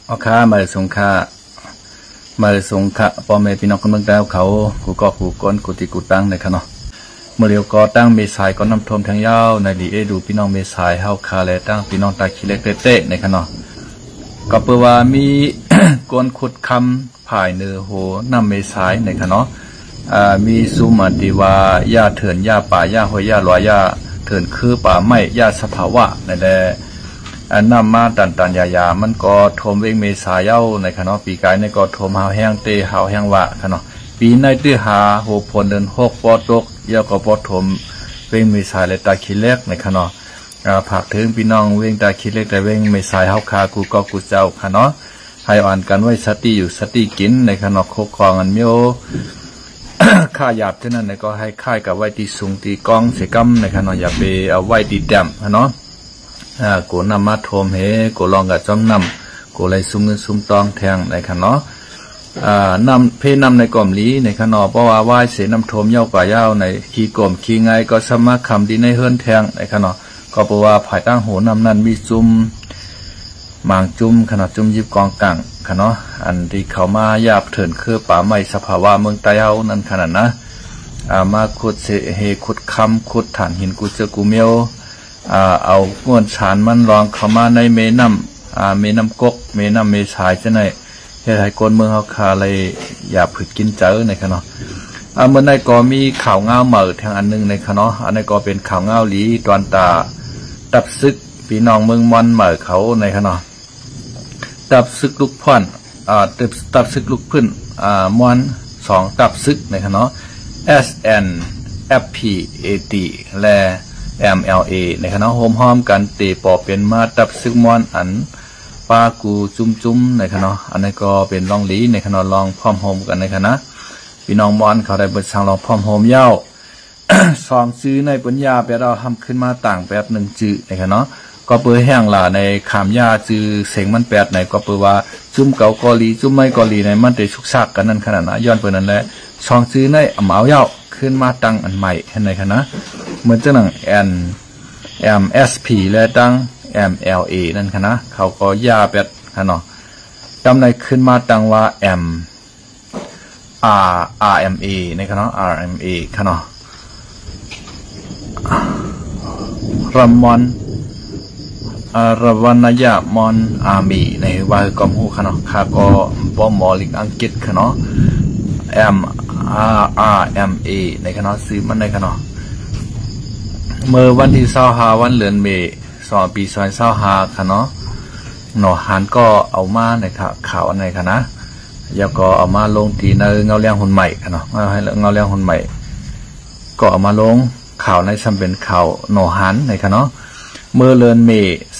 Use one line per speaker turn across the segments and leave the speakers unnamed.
เอาค้ามาสงค่ามาสงค่าพ่อแม่พี่น้องคนเมืองดาวเขากูก็กูก้นกูตีกูตั้งในขณะเมื่อเดียวก็ตั้งเมษายก็นำทมทางยาวในดีเอดูพี่น้องเมษายเฮาคาและตั้งพี่น้องตาขี้เล็กเตะในขณะก็เปิดว่ามี กวนขุดคำผ่ายเนื้อโหนำเมษายในขณะมีสุมาติวายาเถื่อนยาป่ายาหอยยาลอยยาเถื่อนคือป่าไม้ยาสภาวะในแดนำมาตันยามันก็ทมเวงเมษายเย้าในขณะปีกายในก็ทมหาวแห้งเตหาวแห้งวะขณะปีในตื้อหาโหพลเดินหกปอตกยาก็ปอทมเวงเมษายและตาขี้เล็กในขณะผักถึงพี่น้องเวงตาขี้เล็กแต่เวงเมษายเฮาคากูก็กูเจ้าขณะให้อ่านกันไว้สติอยู่สติกินในขณะโคกองอันเมียวค่าหยาบเท่านั้นก็ให้ค่ายกับไว้ตีสูงตีกองเสกัมในขณะอย่าไปเอาไว้ตีแต้มเนาะกูนำมาโทมเฮกูลองกับจอมนำกูเลยซุ่มเงินซุ่มตองแทงในขณะนำเพนำในกล่อมลีในขณะเพราะว่าไหวเสนำโทมเย้ากว่าเย้าในขี้กลมขี้ไงก็สมัครคำดีในเฮิรนแทงในขณะก็เพราะว่าภายตั้งโหนำนั้นมีจุ่มหมางจุ่มขนาดจุ่มยิบกองกังขณะอันที่เขามาหยาบเถินคือป่าไม้สภาวะเมืองใต้เฮานั่นขนาดนะมาขุดเสเฮขุดคำขุดฐานหินกูเจอกูเมียวเอาก้วนฉานมันลองเข้ามาในเมน้ำเมน้ำกกเมน้ำเมสายจะไหนเฮ็ดให้คนเมืองเฮาคาเลยอย่าผึดกินเจอในขณะเมื่อในก็มีข่าวเงาเหม่อทางอันนึงในขณะอันนี้ก็เป็นข่าวเงาหลีตอนตาตับซึกพี่น้องเมืองมอนเหม่อเขาในขณะตับซึกลูกพ่อนตับซึกลูกพื้นมอนสองตับซึกในขณะ SNFPAT และ MLA ในคณะโฮมห้อมกันตีปอเป็นมาตับซึกมอนอันปากูจุ้มในคณะอันนี้ก็เป็นลองลีในคณะลองพร้อมโฮมกันในคณะพี่น้องมอนเขาได้เปิดช่างลองพร้อมโฮมเย้า สองซื้อในปัญญาแปลเราทำขึ้นมาต่างแบบหนึ่งจื้อในคณะก็เปิดแห้งล่ะในขามยาจื้อเสียงมันแปดในก็เปิดว่าจุ้มเก่ากอลีจุ้มไม่กอลีในมันได้ชุกซักกันนั่นขนาดนะย้อนเปิดนั่นแหละสองซื้อในอ่ำเอาเย้าขึ้นมาตั้งอันใหม่ในคณะเหมือนเจ้าหนังMSP และตั้ง MLA นั่นคณะเขาก็ยาแบบขนาดจำในขึ้นมาตั้งว่า RMA ในคณะ RMA ขนาดรามอนรวานยามอนอาร์มีในวายกอมหูขนาดข้าก็บอมมอลิกอังกฤษขนาด RMA ในคณะซื้อมันในขนาดเมื่อวันที่25วันเดือนเมษายนปี25ค่ะเนาะหนอหันก็เอามาในข่าวในค่ะนะแล้วก็เอามาลงที่ในเงาเลี้ยงหุ่นใหม่ค่ะเนาะให้เงาเลี้ยงหุ่นใหม่ก็เอามาลงข่าวในซ้ำเป็นข่าวหนอหันในค่ะเนาะเมื่อเดือนเม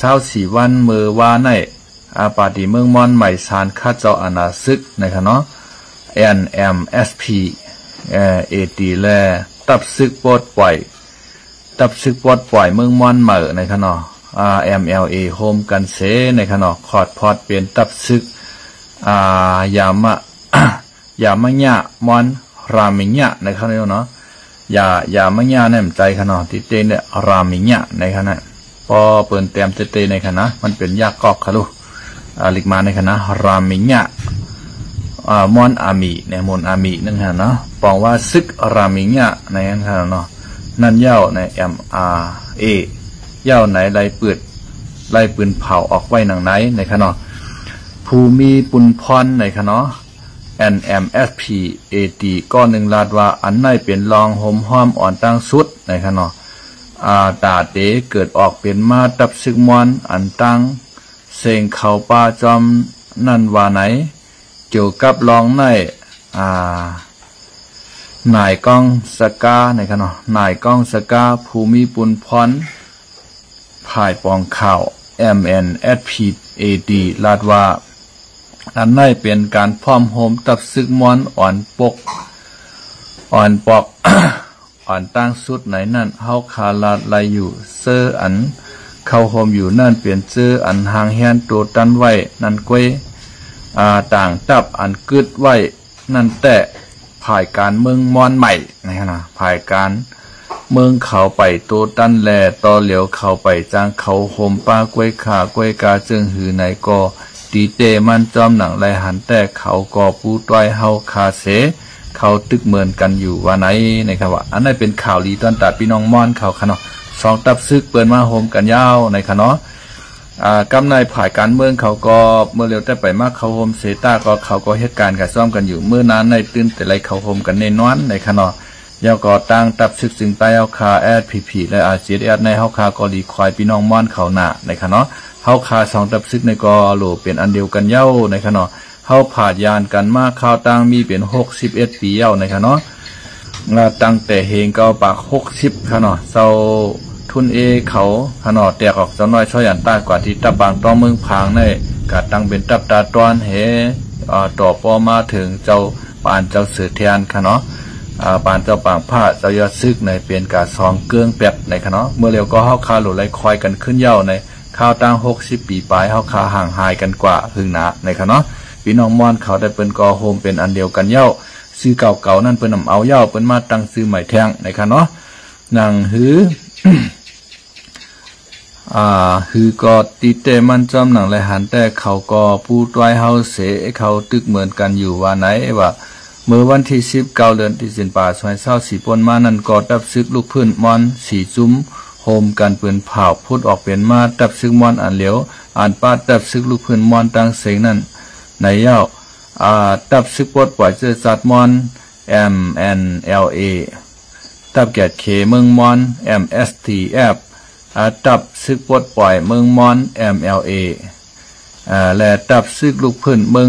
ษายน24วันเมื่อว่าในปาร์ตี้เมืองมอนใหม่ศาลข้าเจ้าอาณาศึกในค่ะเนาะ NMSP AT และตับซึกปลดปล่อยตับซึกปลดปล่อยเมืองมอนเหม่อในขณะMLA โฮมกันเสในขณะคอดพอดเปลี่ยนตับซึกยามะ ยามะญะมอนรามิญะในขณะเนาะยามะญะเนี่ยใจขณะที่เตเนี่ยรามิญะในขณะพอเปิ่นเต็มเตในขณะมันเป็นยากกอกค่ะลูกลิกมาในขณะรามิญะมอนอามีในมอนอามีนั่นค่ะเนาะปองว่าซึกรามิญะในขณะเนาะนั่นเย้าใน MRA เย้าไหนไล่ปืนเผาออกไว้หนังไหนในขณะภูมิปุนพรในขณะ NMSPAT ก็หนึ่งลาดว่าอันไหนเป็นรองห่มห้อมอ่อนตั้งสุดในขณะตาเตเกิดออกเป็นมาตับซึกมอนอันตั้งเสงเขาป่าจอมนั่นว่าไหนเกี่ยวกับรองในนายกองสกาในขณะนายกองสกาภูมิปุนพรภายปองข่าว MNSPAD ลาดว่าอันนั้นเป็นการพร้อมโฮมตับซึกมอนอ่อนปอก อ่อนตั้งสุดไหนนั่นเฮาคาลาดไหลอยู่เสื้ออันเข้าโฮมอยู่นั่นเปลี่ยนเสื้ออันหางแฮนตัวตันไว้นั่นกวยต่างตับอันกึดไว้นั่นแต่ภายการเมืองมอนใหม่นะภายการเมืองเขาไปโตตันแลต่อเหลียวเขาไปจางเขาโฮมป้ากล้วยขากล้วยกาจึงหือไหนก็ ตีเตมันจอมหนังไรหันแต่เขาก่อปูต้อยเฮาคาเสเขาตึกเหมือนกันอยู่ว่าไหนนะครับว่าอันนั้นเป็นข่าวลีตอนตัดพี่น้องม่อนเขาค่ะเนาะสองตับซึกเปิดมาโฮมกันยาวในค่ะเนาะกำนายผ่ายการเมืองเขาก็เมื่อเร็วแต่ไปมากเขาโฮมเซต้าก็เขาก็เหตุการณ์กับซ่อมกันอยู่เมื่อนั้นในตื่นแต่ไรเขาโฮมกันในนอนในค่ะเนาะยาวก่อตั้งตับซึกจึงใต้เฮาคาแอดพีและอาเซียนในเฮาคาก็รีควายพี่น้องม่อนเขาหนาในค่ะเนาะเฮาคาสองตับซึกในกอโหลเป็นอันเดียวกันเย้าในค่ะเนาะเฮาผ่านยานกันมาข่าวตั้งมีเป็น61ปีเย้าในค่ะเนาะตั้งแต่เฮงเก้าปาก60ค่ะเนาะเซาทุนเขาค่ะเนาะแตกออกจำน้อยช่อยอันต้ากว่าที่ตับบางต้องเมืองพางในกะตั้งเป็นตับตาตอนเฮต่อปอมาถึงเจ้าปานเจ้าเสือเทียนค่ะเนาะปานเจ้าปางผ้าเจ้ายอดซึกในเปลี่ยนกาซองเกื้องแปดในค่ะเนาะเมื่อเร็วก็เฮาคาหลุดไหลคอยกันขึ้นเย้าในข้าวตั้ง60ปีปลายเฮาคาห่างหายกันกว่าหึงหนาในค่ะเนาะพี่น้องม่อนเขาได้เปิ้นกอโฮมเป็นอันเดียวกันเย้าซื้อเก่าๆนั่นเปิ้นนำเอาเย้าเปิ้นมาตั้งซื้อใหม่แทงในค่ะเนาะนางหือ ฮือก็ตีเตมันจอมหนังไรหันแต่เขาก็ปูต้อยเฮาเสเขาตึกเหมือนกันอยู่ว่าไหนว่าเมื่อวันที่19เดือนที่สินป่าซอย24ปนมานั่นก็ตับซึกลูกพื้นมอนสีจุ้มโฮมกันปืนเผาพูดออกเป็นมาตับซึกมอนอันเหลียวอ่านป้าตับซึกลูกพื้นมอนตั้งเสียงนั่นในเย้าตับซึกปดปล่อยเจอจัดมอน MNLA ตับแกดเคเมืองมอน MSTF ตับซึกปดปล่อยเมืองมอน MLA และตับซึกลูกพื้นเมื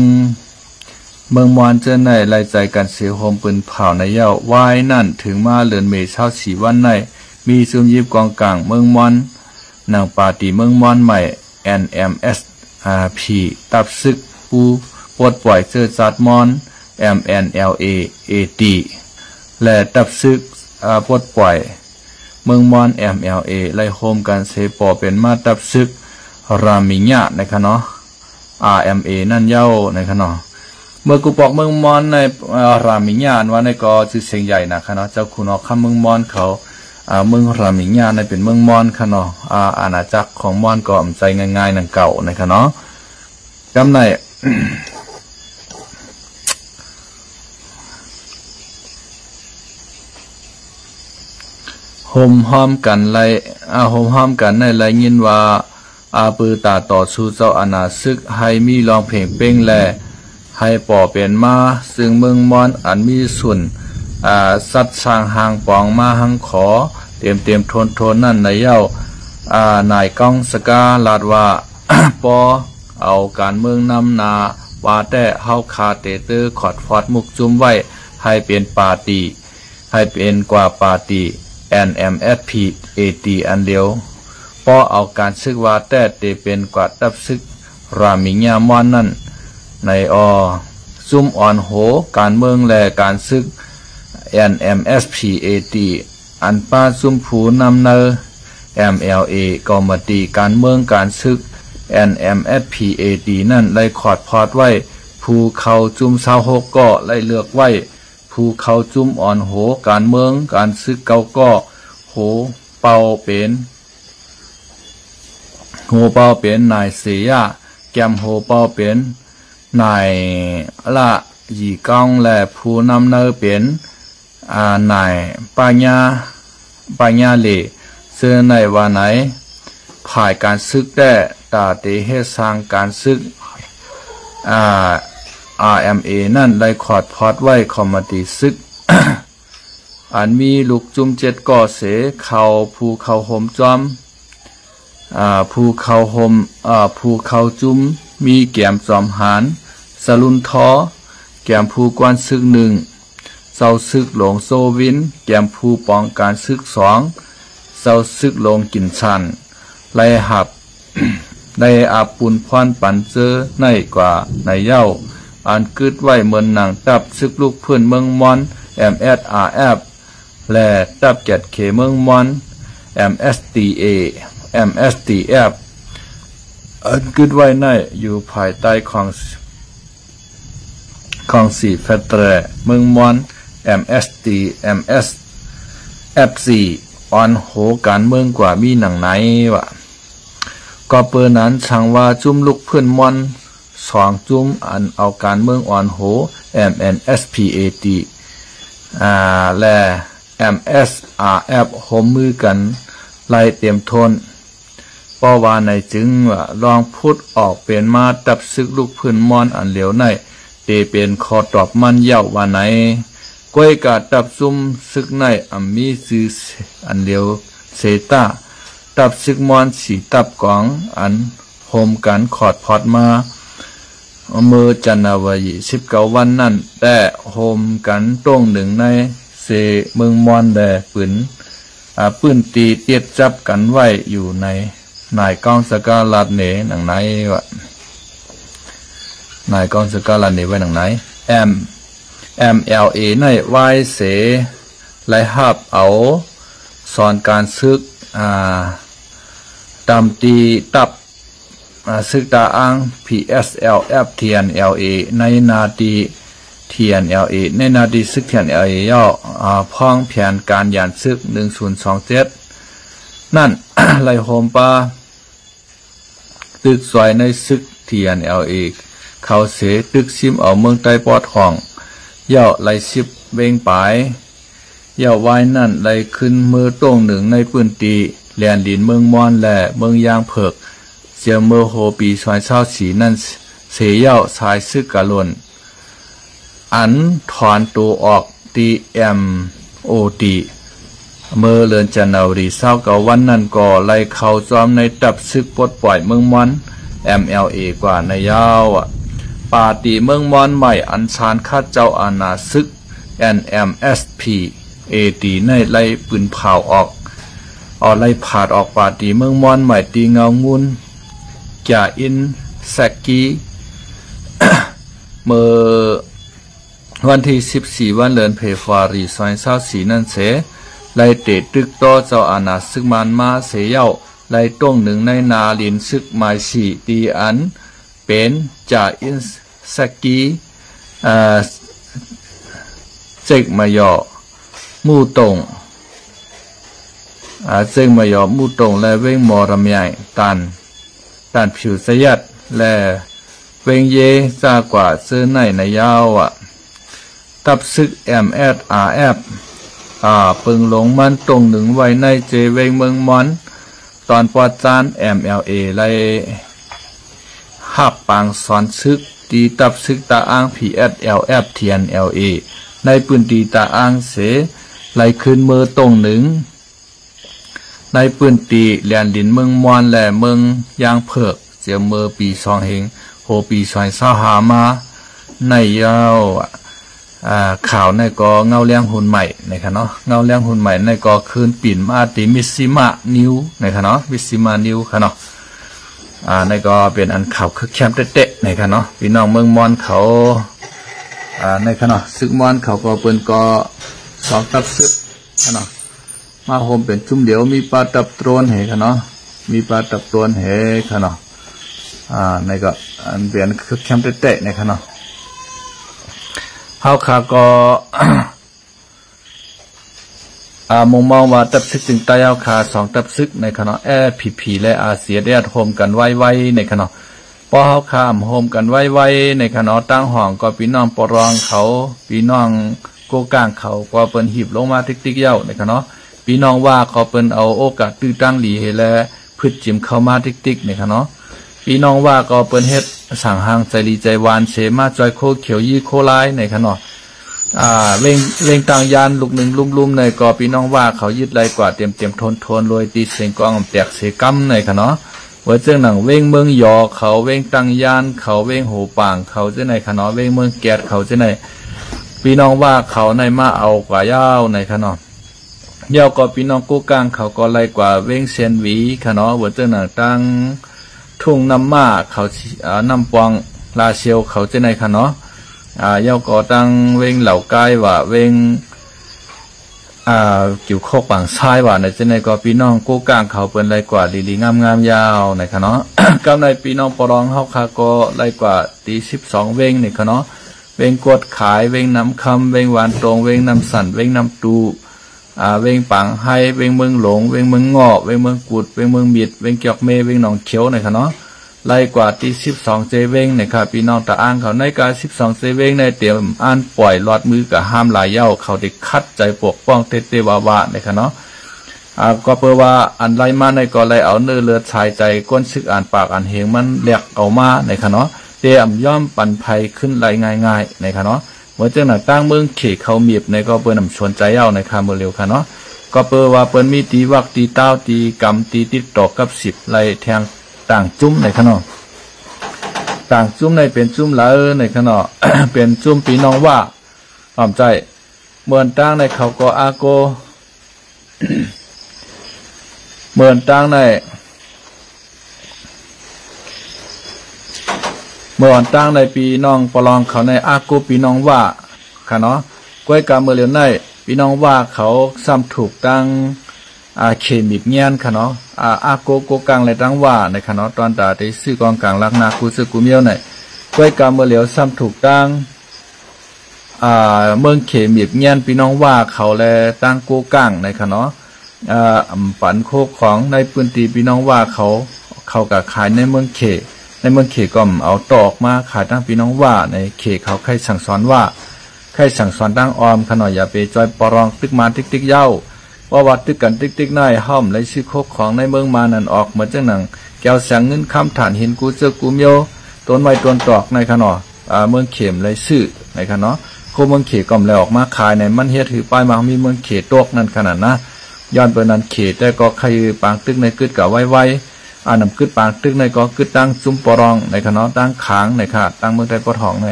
องมอนเจอในรายใจกันเสียโฮมปืนเผาในเย้าวายนั่นถึงมาเลือนเมษา4วันในมีซุมยิบกองกลางเมืองมอนนางปาตีเมืองมอนใหม่ NMSP ตับซึกปูปดปล่อยเจอจัดมอน MNLA และตับซึกปดปล่อยเมืองมอน MLA ไล่โฮมกันเสปอเป็นมาตับซึกรามิญะนะคะเนาะ RMA นั่นเย้านะคะเนาะเมื่อกูบอกเมืองมอนในรามิญะว่าในก็ชื่อเสียงใหญ่นะคะเนาะเจ้าคุณออกคำเมืองมอนเขาเมืองรามิญะในเป็นเมืองมอนค่ะเนาะอาณาจักรของมอนก็ใจง่ายๆนั่นเก่านะคะเนาะจำใน โฮมห้อมกันไล่โฮมห้อมกันในไล่ยินว่าปือตาต่อสู้เจ้าอาณาซึกให้มีร้องเพลงเป้งแลให้ป่อเป็นมาซึ่งเมืองมอนอันมีส่วนสัตว์สร้างหางปองมาหังขอเตรียมทนนั่นในเย้านายก้องสกาลาดว่า ปอเอาการเมืองนำนาว่าแต่เฮาคาเตเตอร์ขอดฟอดมุกจุ้มไว้ให้เป็นปาตีให้เป็นกว่าปาตี NMSP AT อันเดียวปอเอาการซึกว่าแต่เตเป็นกว่าตับซึกรามิญามอนนั่นในซุ่มอ่อนโหการเมืองและการซึก NMSPAT อันป้าซุ่มผูนำเนอ MLA กอมตีการเมืองการซึก NMSPAT นั่นไล่ขอดพอดไว้ภูเขาจุ่ม26ก็ไล่เลือกไว้ภูเขาจุ่มอ่อนโหการเมืองการซึกเก่าก็โหเป่าเป็นนายเสียแกมโหเป่าเป็นนายละหยีกองและผู้นำเนอเป็นนายปัญญาเลเสื้อในวันไหนผ่ายการซึกได้ตาเตเฮสร้างการซึกRMA นั่นได้ขอดพอดไว้คอมมติซึก อันมีลูกจุ่ม7ก่อเสเขาภูเขาโฮมจอมภูเขาจุ่มมีแก้มจอมหานสลุนท้อแก้มภูกวนซึก1เซาซึกหลงโซวินแก้มภูปองการซึก2เซาซึกลงกินชันไล่หับ ได้อาปุนพรปันเจอในกว่าในเย้าอันกึดไว้เหมือนหนังตับซึกลูกเพื่อนเมืองมอน MSRF และตับแกดเคเมืองมอน MSTF อันกึดไว้ในอยู่ภายใต้ของสีเฟเตรเมืองมอน MSFC อ่อนโหการเมืองกว่ามีหนังไหนวะก็เปิดนั้นช่างว่าจุ่มลูกเพื่อนมอน สองจุ้มอันเอาการเมืองอ่อนโห MNSPAT และ MSRF โฮมมือกันไล่เตรียมทนเพราะว่าในจึงว่าลองพูดออกเป็นมาตับซึกลูกพื้นมอนอันเหลียวในเตเป็นคอตอบมันเย้าว่าไหนก้อยกาตับซุ่มซึกในมีซื้ออันเหลียวเซตาตับซึกมอนสีตับกองอันโฮมกันขอดพอดมาเมื่อจันทวาย19วันนั่นแต่โฮมกันตรงหนึ่งในเซเมืองมอนแดปืนตีเตียดจับกันไว้อยู่ในนายกองสกาลาดเนหนังไหนวะนายกองสกาลาดเนไว้หนังไหนMLA ในไว้เสไล่หับเอาสอนการซึกตามตีตับซึกตาอัง PSLF TNLA ในนาดี TNLA ในนาดีซึก TNLA ย่อพ้องแผนการยานซึก1027นั่น ไล่โฮมปาตึกซอยในซึก TNLA เขาเสตึกซิมเอาเมืองใต้ปอดห้องย่อไล่ซิบเวงปายย่อไว้นั่นไล่ขึ้นมือตรงหนึ่งในปืนตีแลนดินเมืองมอนและเมืองยางเผิกเสียเมื่อโฮปีซอยเช้าสีนั่นเสียเย่าสายซึกกะลนอันถอนตัวออก DMOD เมื่อเลือนจันทร์รีเศร้ากับวันนั้นก่อไล่เข้าจอมในตับซึกปลดปล่อยเมืองมอน MLA กว่าในยาวปาตีเมืองมอนใหม่อันชานข้าเจ้าอาณาซึก NMSPAT ในไล่ปืนเผาออกไล่ผาดออกปาตีเมืองมอนใหม่ตีเงางุนจ่าอินแซกกี้ เมื่อวันที่14วันเดือนเพฟวารีซอย24นั่นเสไล่เตะตึกต่อเจ้าอาณาซึกมันมาเสียเย้าไล่ต้งหนึ่งในนาลินซึกหมายสีตีอันเป็นจ่าอินแซกกี้เจกมายอมู่ตงเจกมายอมู่ตงและเวงมอรำใหญ่ตันผิวสยัดและเวงเยจากว่าเสื้อในยาวตับซึก MSRF ปึงหลงมันตรงหนึ่งไว้ในเจเวงเมืองมอนตอนปอดจาน MLA ไล่หับปางสอนซึกตีตับซึกตาอ้าง PSLF TNLA ในปืนตีตาอ้างเสไล่ขึ้นมือตรงหนึ่งในปืนตีแลนดินเมืองมอนและเมืองยางเผือกเสียเมื่อปี2เฮงโหปี25มาในยาวข่าวในก็เงาเลี้ยงหุ่นใหม่นะครับเนาะเงาเลี้ยงหุ่นใหม่ในก็คืนปิ่นมาติมิซิมะนิวนะครับเนาะมิซิมะนิวค่ะเนาะในก็เป็นอันข่าวคึกแคมเตะๆนะครับเนาะพี่น้องเมืองมอนเขาในค่ะเนาะซึกมอนเขาก็เปิ้นก็สองตับซึกค่ะเนาะมาโฮมเป็นจุ่มเดียวมีปลาตับโตรนเหค่ะเนาะมีปลาตับโตรนเหค่ะเนาะในก็อันเป็นคึกแคมเตะๆนะครับเนาะเฮาขาก็ มุมมองว่าตับซึกถึงตายเอาขาสองตับซึกในคณะPP และอาเซียได้โฮมกันไว้ในคณะพอเฮาขาโฮมกันไว้ในคณะตั้งห้องก็พี่น้องปรองเขาพี่น้องโกกลางเขาก็เปิ้นหีบลงมาติ๊กๆเย้าในคณะพี่น้องว่าเขาเปิ้นเอาโอกาสตื้อตั้งหลีและพืชจิมเข้ามาติ๊กๆในคณะพี่น้องว่าก็เปิ้นเฮ็ดสั่งหางใจดีใจหวานเสมาจอยโคเขียวยี่โคลายในคณะเร่งต่างยานลูกหนึ่งลุ่มๆในก็พี่น้องว่าเขายึดไรกว่าเตรียมทนรวยตีเสียงกองแตกเสกัมในค่ะเนาะว่าเจ้าหนังเว้งเมืองยอเขาเว้งต่างยานเขาเว้งหูป่างเขาเจ้าในค่ะเนาะเว้งเมืองแกดเขาเจ้าในพี่น้องว่าเขาในมาเอากว่ายาวในค่ะเนาะยาวก็พี่น้องกู้กลางเขาก็ไรกว่าเว้งเซียนหวีค่ะเนาะว่าเจ้าหนังตั้งทุ่งน้ำมาเขาน้ำปองลาเชียวเขาเจ้าในค่ะเนาะยาวก็ตั้งเวงเหล่ากายว่าเวงกิ่วโคกบางซ้ายว่าในเจ้าในก็พี่น้องกู้กลางเขาเป็นไรกว่าลีงามยาวในค่ะเนาะ กำในพี่น้องปรองเฮาคาก็ไรกว่าตี12เวงในค่ะเนาะเวงกดขายเวงน้ำคำเวงหวานตรงเวงน้ำสั่นเวงน้ำตูเวงปังไฮเวงเมืองหลงเวงเมืองงอเวงเมืองกุดเวงเมืองบิดเวงเกียกเมเวงหนองเขียวในค่ะเนาะ ไล่กว่าที่12เซเว่งนะครับพี่น้องตาอ้างเขาในการ12เซเว่งในเตรียมอ่านปล่อยลอดมือกับห้ามหลายเย้าเขาได้คัดใจปกป้องเตเตวาวานะครับเนาะก็เพื่อว่าอันไล่มาในก็ไล่เอาเนื้อเลือดชายใจก้นซึกอ่านปากอ่านเหงมันแหลกเอามานะครับเนาะเตรียมย่อมปั่นภัยขึ้นไล่ง่ายๆนะครับเนาะเมื่อเจ้าหน้าตั้งเมืองเขตเขามีบในก็เปิ้นนำชวนใจเย้าในคาเมื่อเร็วค่ะเนาะก็เพื่อว่าเปิ้นมีตีวักตีเต้าตีกำตีติดต่อกับ10ไล่แทงต่างจุ้มในขนมต่างจุ้มในเป็นจุ้มละในขนม เป็นจุ้มปีน้องว่าความใจเมื่อตั้งในเขาก็อาโก เมื่อตั้งในเมื่อตั้งในปีน้องปลองเขาในอาโกปีน้องว่าค่ะเนาะก้อยกาเมื่อเรียนในปีน้องว่าเขาซ้ำถูกตั้งเคมีเงียนค่ะเนาะอาโกโกกังเลยตั้งว่าในค่ะเนาะตอนตาที่ซื้อกองกลางลักนากูซื้อกูเมียวในก้อยกาเมื่อเหลียวซ้ำถูกตั้งเมืองเขมีเงียนพี่น้องว่าเขาแลตั้งโกกังในค่ะเนาะปันโคกของในพื้นที่พี่น้องว่าเขากับขายในเมืองเขก็เอาตอกมาขายตั้งพี่น้องว่าในเขเขาใครสั่งสอนว่าใครสั่งสอนตั้งออมขน่อยอย่าไปจอยปรองตึกมาติ๊กเย้าว่าวัดตึกกันติ๊กน้อยห้อมและซื้อโคกของในเมืองมานั่นออกเหมือนจังหนังแก้วแสงเงินคำฐานหินกูเจอกูเมียวต้นไม้ต้นตอกในขน่อเมืองเข็มเลยซื้อในขน่อโคเมืองเขก็มแล้วออกมาขายในมันเฮ็ดถือป้ายมามีเมืองเขตกนั่นขนาดนะย้อนไปนั้นเขตแต่ก็ใครปางตึกในกึดกับไว้นำกึดปางตึกในก็กึดตั้งซุ้มปรองในขน่อตั้งขางในขาดตั้งเมืองไทยปอทองใน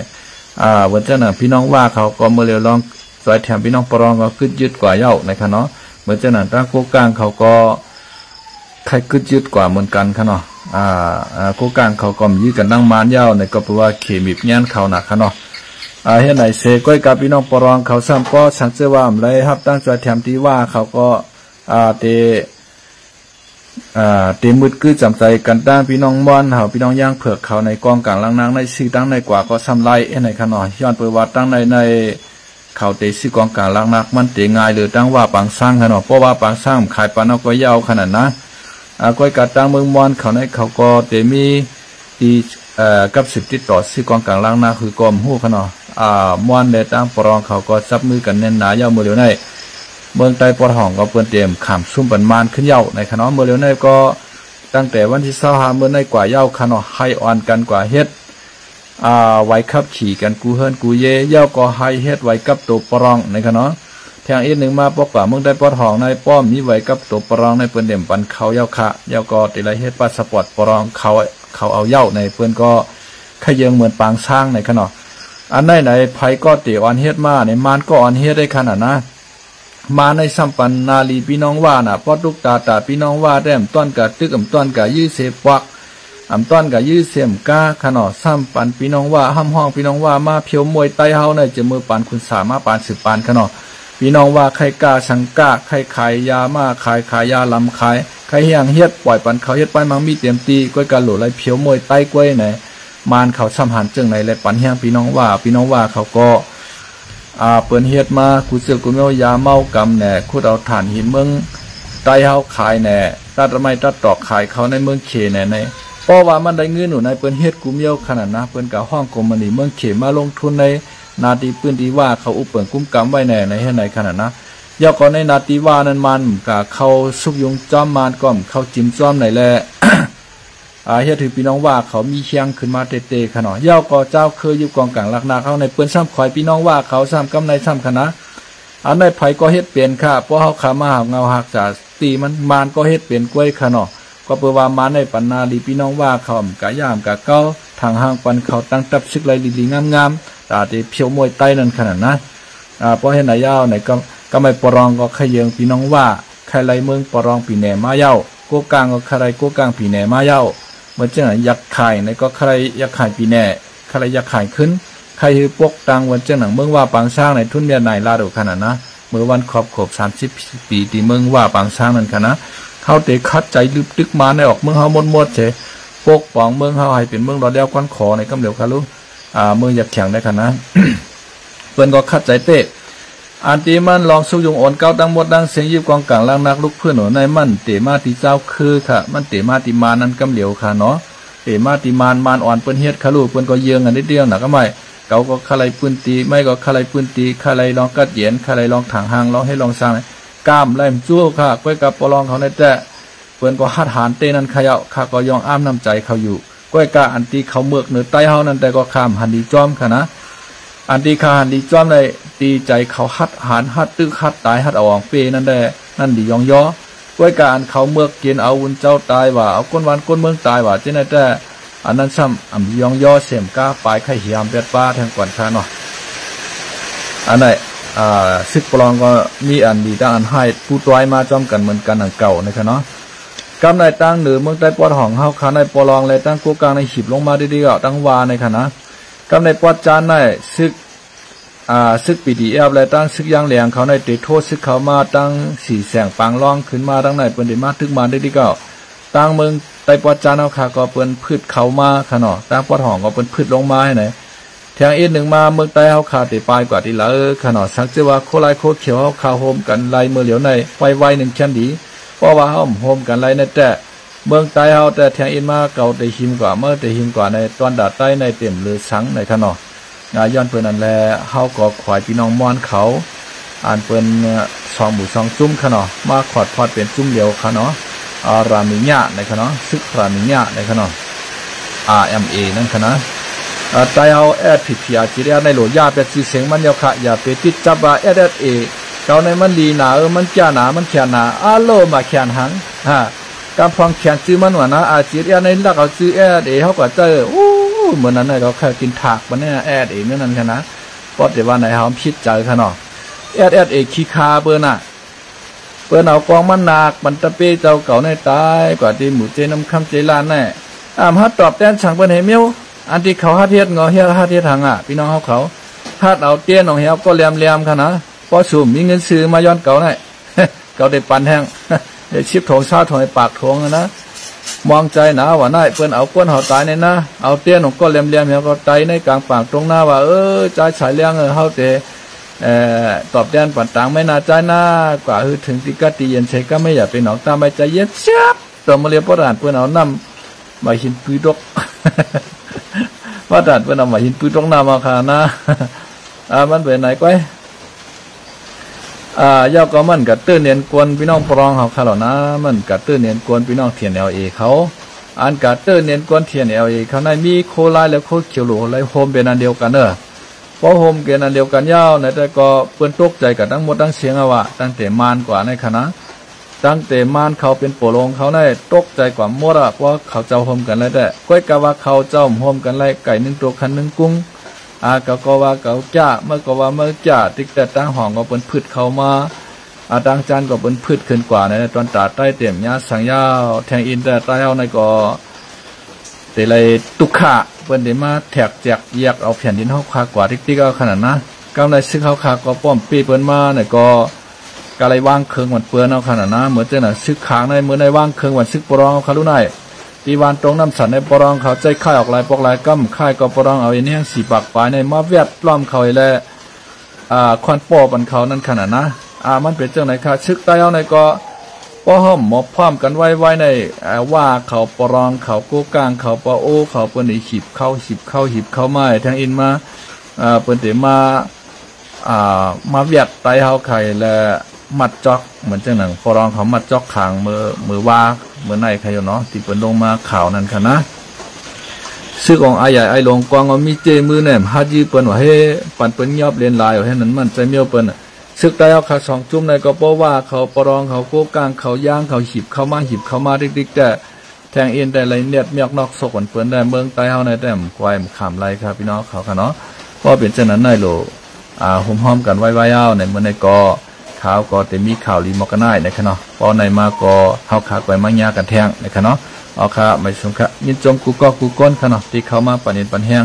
วันเจ้าหน่ะพี่น้องว่าเขาก็เมื่อเร็วลองซอยแถมพี่น้องปรองก็กึดยึดกว่าเย้าในขน่อเหมือนเจ้าหน่ะตั้งโคกลางเขาก็ใครกึดยึดกว่าเหมือนกันขน่อโคกลางเขาก็ยืดกันตั้งมานเย้าในก็แปลว่าเขมิบเงี้ยนเขาหนักขน่อเฮ็ดไหนเสก้อยกับพี่น้องปรองเขาซ้ำก็สังเกตว่าอะไรครับตั้งซอยแถมที่ว่าเขาก็เตมืดคือจำใจกันตั้งพี่น้องม่อนเฮาพี่น้องย่างเผือกเขาในกองกลางลังนางในซื้อตั้งในกว่าก็ซ้ำไล่ในขน่อย้อนเปิดว่าตั้งในเขาเตซื้อกองกลางลังนักมันเตง่ายหรือตั้งว่าปางสร้างขน่อเพราะว่าปางสร้างขายปานเอาก็ยาวขนาดนะก้อยกัดตั้งเมืองม่อนเขาในเขาก็เตมีตีกับ10ติดต่อซื้อกองกลางลังนาคือกรมฮู้ขน่อม่อนในตั้งปรองเขาก็จับมือกันแน่นหนายาวมือเดียวในเมืองใต้ปอทองก็เปิ้นเตรียมขามซุ่มปันมานขึ้นเย้าในขนมเมื่อเร็วในก็ตั้งแต่วันที่25เมื่อในกว่าเย้าขนมให้อ่อนกันกว่าเฮ็ดไว้ขับขี่กันกูเฮิรนกูเยเย้าก็ให้เฮ็ดไว้กับตัวปรองในขนมแทงอีกหนึ่งมาปกว่าเมืองใต้ปอทองในป้อมมีไว้กับตัวปรองในเปิ้นเตรียมปันเขาเย้าค่ะเย้าก็ติไรเฮ็ดพาสปอร์ตปรองเขาเอาเย้าในเปิ้นก็ขยิงเหมือนปางช้างในขนมอันไหนไผก็เตอ่อนเฮ็ดมาในมานก็อ่อนเฮ็ดได้ขนาดนะมาในสัมปันนาลีพี่น้องว่าน่ะพอทุกตาพี่น้องว่าแต้มต้นกะตึกต้นกะยื้อเสปวักต้นกะยื้อเสียมก้าขนอสัมปันพี่น้องว่าห้ำห้องพี่น้องว่ามาเพียวมวยไตเฮาในจะมือปานคุณสามาปานสืบปานขนอพี่น้องว่าใครกล้าสังกาใครขายยามาขายยาลำขายใครเฮียงเฮ็ดปล่อยปันเขาเฮ็ดไปมังมีเต็มตีก้อยกะโหลไรเพียวมวยไตก้อยไหนมานเขาสัมหันจึงไหนและปันเฮียงพี่น้องว่าเขาก็เปิ้นเฮ็ดมากูเสือกูเมายาเมากำแหน่คุดเอาฐานหินเมืองไตเฮาขายแหน่ตัดไม้ตัดตอกขายเขาในเมืองเขแหน่ในเพราะว่ามันได้เงินอยู่ในเปิ้นเฮ็ดกูเมียวขนาดนะเปิ้นกะห้องกรมมันนี่เมืองเขมาลงทุนในนาทีปืนที่ว่าเขาอุปเปิ่นกุ้มกำไว้แหน่ในเฮ็ดไหนขนาดนะย่อก่อนในนาทีว่านั้นมันกะเข้าซุกยุงจ้อมมานก้อมเข้าจิ้มจ้อมไหนแลเฮ็ดถือพี่น้องว่าเขามีเชียงขึ้นมาเตะขนาดเย้าก็เจ้าเคยอยู่กองกลางลักนาเขาในเปิ้นซ้ำข่อยพี่น้องว่าเขาซ้ำกำในซ้ำคณะอันในไผก็เฮ็ดเปลี่ยนค่ะเพราะเฮาขามาหาเงาหักจากตีมันก็เฮ็ดเปลี่ยนกล้วยขนาดก็เปิดว่ามาในปันนาลีพี่น้องว่าเขากะย่ามกะเก้าทางห้างปันเขาตั้งตับซึกไหลลีงามตาที่เพียวมวยใต้นั่นขนาดนะเพราะเฮ็ดไหนยาวไหนก็ไม่ปรองก็ขยิงพี่น้องว่าใครไหลเมืองปรองปีแหน่มาเย้าโกกลางก็ใครโกกลางปีแหน่มาเย้าเมื่อเจ้าอยากขายในก็ใครอยากขายปีแน่ใครอยากขายขึ้นใครคือปกตังวันเจ้าหนังเมืองว่าปางช้างในทุนเมียนายลาดูขนาดนะเมื่อวันขอบ30 ปีที่เมืองว่าปางช้างนั่นขนาดเขาเตะคัดใจลึกตึกมาในออกเมืองเฮาหมดเฉยปกป้องเมืองเฮาให้เป็นเมืองรอดแล้วก้อนขอในกำเหลียวค่ะลูกเมืองอยากแข่งได้ขนาด เปิ้นก็คัดใจเตะอันที่มันลองสุยงอ่อนเก้าตั้งหมดดังเสียงยิบกองกลางล่างนักลูกเพื่อนหนูในมันเตะมาที่เจ้าคือค่ะมันเตะมาที่มานั้นกำเหลียวค่ะเนาะ มาติมานอ่อนเปิ้นเฮ็ดคาลูเปิ้นก็เยืองกันนิดเดียวหนักก็ไม่เขาก็คาไลปืนตีไม่ก็คาไลปืนตีคาไลลองกัดเหยียนคาไลลองถังหางลองให้ลองสร้างกล้ามไล่จู้ค่ะก้อยกับปลองเขาในแต่เปิ้นก็หัดหานเต้นั้นขยะข้าก็ยองอ้ามน้ำใจเขาอยู่ก้อยกะอันตีเขาเมือกเหนือใต้เฮานั้นแต่ก็ข้ามหันดีจอมค่ะนะอันตีขาหันดีจอมเลยตีใจเขาหัดหานหัดตึกหัดตายหัดเอาอองเปนั่นได้นั่นดียองย่อก้อยกะอันเขาเมือกเกียนเอาวุ้นเจ้าตายว่าเอาก้นวันก้นเมืองตายว่าเจ้าในแต่อันนั้นซ้ำอ่ำยองย่อเสียมก้าปลายไข่เหี่ยมเป็ดป้าแทงก่อนค่ะเนาะอันไหนซึกปลองก็มีอันดีตั้งอันให้ผู้ตายมาจอมกันเหมือนกันอันเก่านะครับเนาะกำในตั้งเหนือเมืองใต้ปอดห้องเฮาขาในปลองเลยตั้งกูกลางในหิบลงมาดีๆก็ตั้งวาในค่ะนะกำในปอดจานในซึกปีดีแอบเลยตั้งซึกยางแหลงเขาในเตะโทษซึกเขามาตั้งสีแสงปางล่องขึ้นมาตั้งในเปิ้นได้มาทึกมาดีๆก็ตั้งเมืองไต้ปอดจานเอาขาก็เปิ้นพืชเขามาค่ะเนาะตั้งปอดห้องก็เปิ้นพืชลงมาให้ไหนแทงอีกหนึ่งมาเมืองใต้เฮาขาติปลายกว่าที่ละค่ะเนาะสักจะว่าโคไลโคเขียวเฮาขาโฮมกันไล่มือเหลียวในไวๆ1ชั้นดีเพราะว่าเฮาโฮมกันไล่ในแต่เมืองใต้เฮาแต่แทงอีกมาเก่าแต่หิมกว่าเมื่อแต่หิมกว่าในตอนดาดใต้ในเต็มหรือสังในค่ะเนาะย้อนเปิ้นนั่นแลเฮาก็ขวายพี่น้องมอนเขาอ่านเปิ้น2หมู่2จุ้มค่ะเนาะมาขอดพอดเป็นจุ้มเดียวค่ะเนาะรามิญะในค่ะเนาะซึกรามิญะในค่ะเนาะ RMA นั่นค่ะนะใจเอาแอดผิดผิดจีเรียในหลวงยาเป็นสีเสียงมันยาวขะอย่าไปติดจับว่าSSAเขาในมันดีหนามันจ้าหนามันแข็งหนาโลมาแข็งหังการฟังแข็งชื่อมันว่านะจีเรียในหลักเอาชื่อSSAเขาก็เจอเหมือนนั้นเลยเขาแค่กินถากมันเนี่ยSSAนั่นค่ะนะเพราะแต่ว่าในเขาพิดใจค่ะเนาะSSAขี้คาเบอร์น่ะเปิ้นเอากองมันหนักมันตะเปเจ้าเก่าในตายกว่าที่หมู่เจน้ำคำเจลานแน่ฮัดตอบแทนสั่งเปิ้นให้เมียวอันที่เขาฮัดเฮ็ดงอเฮียฮัดเฮ็ดทางพี่น้องเขาฮัดเอาเตี้ยนของเฮียก็แหลมๆค่ะนะพอสูมมีเงินซื้อมาย้อนเก่าได้เก่าได้ปันแห้งได้ชิบถงชาถงปากถงนะมองใจหนาว่าได้เปิ้นเอาก้นเฮาตายเนี่ยนะเอาเตี้ยนของก็แหลมๆเฮียก็ไตในกลางปากตรงหน้าว่าใจฉายเลี้ยงเฮาแต่ตอบแทนปันต่างไม่น่าใจหน้ากว่าถึงติกาตีเย็นใช้ก็ไม่อยากไปหนองตามไปใจเย็นเชียบต่อมาเรียบประดานเพื่อนเอาน้ำมาหินปืนดกประดานเพื่อนเอามาหินปืนดกน้ำมาค่ะนะมันเป็นไหนก้อยยาวก็มันกัดตื้นเนียนกวนพี่น้องปรองเขาค่ะหรอนะมันกัดตื้นเนียนกวนพี่น้องเทียนLAเขาอันกัดตื้นเนียนกวนเทียนLAเขาในมีโคไลและโคเขียวหลูไรโฮมเป็นอันเดียวกันเพราะโฮมเกณฑ์อันเดียวกันยาวในแต่ก็เปิ้นตกใจกับทั้งหมดทั้งเสียงว่าตั้งแต่มานกว่าในคณะตั้งแต่มานเขาเป็นโปโลงเขาในตกใจกว่าหมดเพราะเขาเจ้าโฮมกันเลยแต่ก้อยกะว่าเขาเจ้าโฮมกันเลยไก่1ตัวคัน1กุ้งก็ว่าเขาจ้าเมื่อก็ว่าเมื่อจ้าติ๊กแต่ตั้งห้องก็เปิ้นพืชเข้ามาตั้งจานก็เปิ้นพืชขึ้นกว่าในตอนตาใต้เต็มยาสังยาวแทงอินแต่ใต้เฮาในก็แต่เลยตุขะเปิ้นได้มาแทกแจกแยกเอาแผ่นดินเฮาคากว่าติ๊กๆเอาขนาดนะกำไรซึกเฮาคาก็ป้อมปีเปิ้นมาเนี่ยก็กะไรวางเครื่องวันเปิ้นเอาขนาดนะเหมือนจังน่ะซึกขางในมื้อในวางเครื่องวันซึกปรองเอาคารุไหนตีวานตรงน้ำสันในปรองเขาใจค่ายออกลายปอกลายกั้มค่ายก็ปรองเอาอันนี้สีปากปลายในมาแวดล้อมเขาแลควันป้อบันเขานั่นขนาดนะมันเป็นจังไหนค่ะซึกใต้เอาในก็ป้อห่อมหมอบพร้อมกันไว้ในว่าเขาปรองเขาโกกลางเขาปอโอเขาเปิ้นหิบเข้าหิบเข้าไม้ทางอินมาเปิ้นเตมาเวียดไตเฮาไข่และมัดจอกเหมือนจังหนังปรองเขามัดจอกขางมือว่าเหมือนในใครอยู่เนาะที่เปิ้นลงมาข่าวนั่นค่ะนะซึ่งของอาใหญ่ไอหลวงกวางเอามีเจมือแหนมฮาจีเปิ้นว่าเฮ้ปั่นเปิ้นยอบเรียนลายให้นั้นมันใจเมียวเปิ้นซึกใต้เอาขา2จุ่มในก็เพราะว่าเขาปรองเขาโกกลางเขาย่างเขาหิบเข้ามาดิกๆแต่แทงเอ็นแต่ไรเนียดเมียกนอกศกเปิ้นได้เมืองใต้เฮาในแต่มควายขามไรครับพี่น้องเขาค่ะเนาะเพราะเป็นจังนั้นในโลห้อมกันไว้เอาในเมื่อในก็ข่าวก็แต่มีข่าวรีมอกกันได้นะคะเนาะพอในมาก็เฮาขาไว้มังยากันแทงนะคะเนาะเอาค่ะไม่สมค่ะยินจมกูก้นค่ะเนาะที่เข้ามาปานนินปันแห้ง